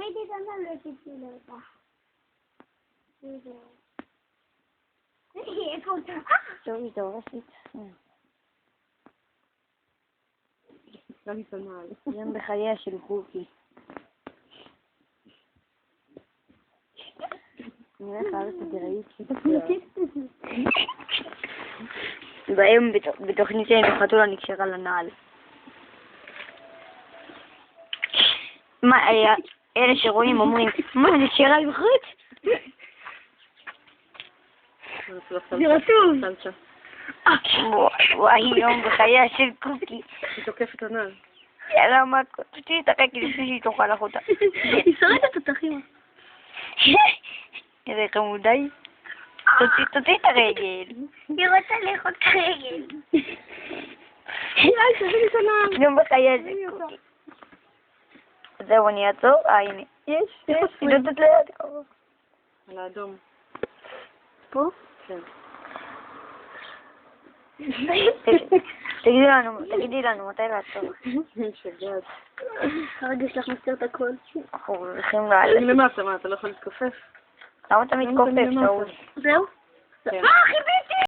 ראיתי את הנעל לא תצילה אותה. איפה אותה? טוב, זה הורסת. גם את הנעל. יום בחייה של קוקי. נראה לך ארץ הדראית. והיום בתוכניתנו חתולה נקשרה לנעל. מה, אלה שרואים אומרים, מה, נקשרה לבחוץ? זה רטוב. וואי, יום בחייה של קוקי. היא תוקפת את הנעל. יאללה, מה, תוציא את הרקל לפני שהיא תאכל לך אותה. היא שורדת אותך, אמא. איזה חמודה היא. תוציא את הרגל. היא רוצה לאכול את הרגל. יאי, תביא לי את הנעל. יום בחייה של קוקי. זהו, אני אעצור. הנה. יש. היא נותנת ליד. על האדום. פה? כן. תגידי לנו מתי לעצור. שגעת. הרגע שלך מסתיר את הכל. אנחנו הולכים לעלות. אני למטה, מה, אתה לא יכול להתכופף? למה אתה מתכופף, שאול? זהו? כן. חיביתי!